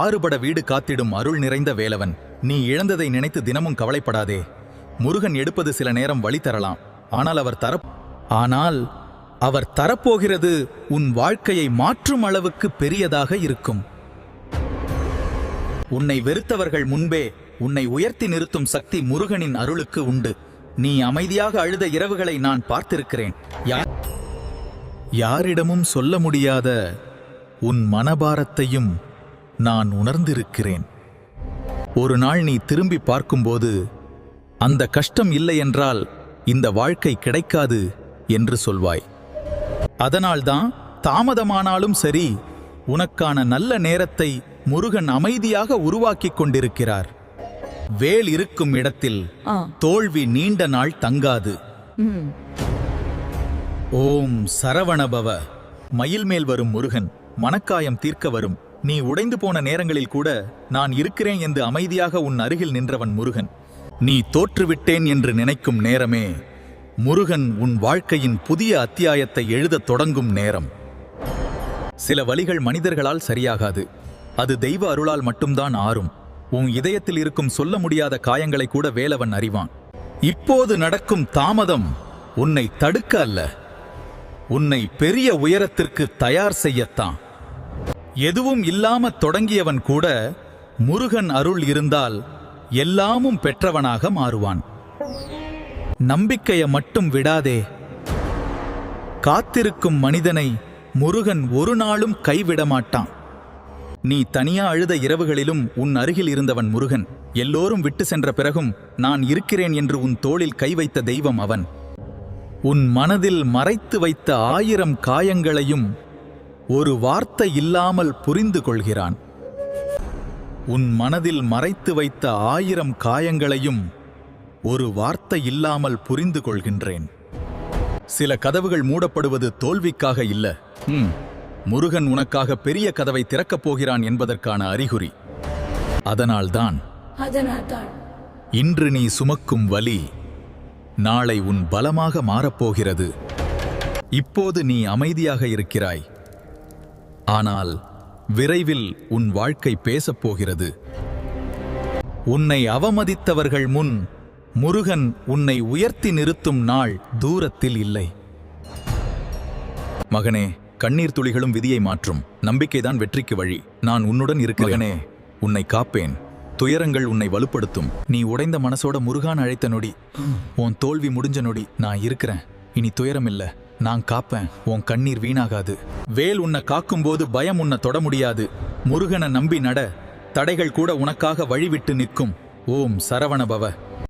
ஆறுபட வீடு காத்திடும் அருள் நிறைந்த வேலவன், நீ இழந்ததை நினைத்து தினமும் கவலைப்படாதே. முருகன் எடுப்பது சில நேரம் வழி தரலாம், ஆனால் அவர் தரப்போகிறது உன் வாழ்க்கையை மாற்றும் அளவுக்கு பெரியதாக இருக்கும். உன்னை வெறுத்தவர்கள் முன்பே உன்னை உயர்த்தி நிறுத்தும் சக்தி முருகனின் அருளுக்கு உண்டு. நீ அமைதியாக அழுத இரவுகளை நான் பார்த்திருக்கிறேன். யாரிடமும் சொல்ல முடியாத உன் மனபாரத்தையும் நான் உணர்ந்திருக்கிறேன். ஒரு நாள் நீ திரும்பி பார்க்கும்போது அந்த கஷ்டம் இல்லை என்றால் இந்த வாழ்க்கை கிடைக்காது என்று சொல்வாய். அதனால்தான் தாமதமானாலும் சரி, உனக்கான நல்ல நேரத்தை முருகன் அமைதியாக உருவாக்கிக் கொண்டிருக்கிறார். வேல் இருக்கும் இடத்தில் தோல்வி நீண்ட நாள் தங்காது. ஓம் சரவணபவ. மயில் மேல் வரும் முருகன் மனக்காயம் தீர்க்க வரும். நீ உடைந்து போன நேரங்களில் கூட நான் இருக்கிறேன் என்று அமைதியாக உன் அருகில் நின்றவன் முருகன். நீ தோற்றுவிட்டேன் என்று நினைக்கும் நேரமே முருகன் உன் வாழ்க்கையின் புதிய அத்தியாயத்தை எழுதத் தொடங்கும் நேரம். சில வலிகள் மனிதர்களால் சரியாகாது, அது தெய்வ அருளால் மட்டும்தான் ஆறும். உன் இதயத்தில் இருக்கும் சொல்ல முடியாத காயங்களை கூட வேலவன் அறிவான். இப்போது நடக்கும் தாமதம் உன்னை தடுக்க அல்ல, உன்னை பெரிய உயரத்திற்கு தயார் செய்யத்தான். எதுவும் இல்லாம தொடங்கியவன் கூட முருகன் அருள் இருந்தால் எல்லாமும் பெற்றவனாக மாறுவான். நம்பிக்கையை மட்டும் விடாதே. காத்திருக்கும் மனிதனை முருகன் ஒரு நாளும் கைவிட மாட்டான். நீ தனியா அழுத இரவுகளிலும் உன் அருகில் இருந்தவன் முருகன். எல்லோரும் விட்டு சென்ற பிறகும் நான் இருக்கிறேன் என்று உன் தோளில் கை வைத்த தெய்வம் அவன். உன் மனதில் மறைத்து வைத்த 1000 காயங்களையும் ஒரு வார்த்தை இல்லாமல் புரிந்து கொள்கிறான். உன் மனதில் மறைத்து வைத்த 1000 காயங்களையும் ஒரு வார்த்தை இல்லாமல் புரிந்து கொள்கின்றேன். சில கதவுகள் மூடப்படுவது தோல்விக்காக இல்ல, முருகன் உனக்காக பெரிய கதவை திறக்கப் போகிறான் என்பதற்கான அறிகுறி. அதனால்தான் இன்று நீ சுமக்கும் வலி நாளை உன் பலமாக மாறப்போகிறது. இப்போது நீ அமைதியாக இருக்கிறாய், ஆனால் விரைவில் உன் வாழ்க்கை பேசப்போகிறது. உன்னை அவமதித்தவர்கள் முன் முருகன் உன்னை உயர்த்தி நிறுத்தும் நாள் தூரத்தில் இல்லை. மகனே, கண்ணீர் துளிகளும் விதியை மாற்றும். நம்பிக்கைதான் வெற்றிக்கு வழி. நான் உன்னுடன் இருக்கிறேனே, உன்னை காப்பேன். துயரங்கள் உன்னை வலுப்படுத்தும். நீ உடைந்த மனசோட முருகான் அழைத்த நொடி, உன் தோல்வி முடிஞ்ச நொடி நான் இருக்கிறேன். இனி துயரம் இல்ல, நான் காப்பேன். உன் கண்ணீர் வீணாகாது. வேல் உன்னை காக்கும்போது பயம் உன்னை தொட முடியாது. முருகனை நம்பி நட, தடைகள் கூட உனக்காக வழிவிட்டு நிற்கும். ஓம் சரவணபவ.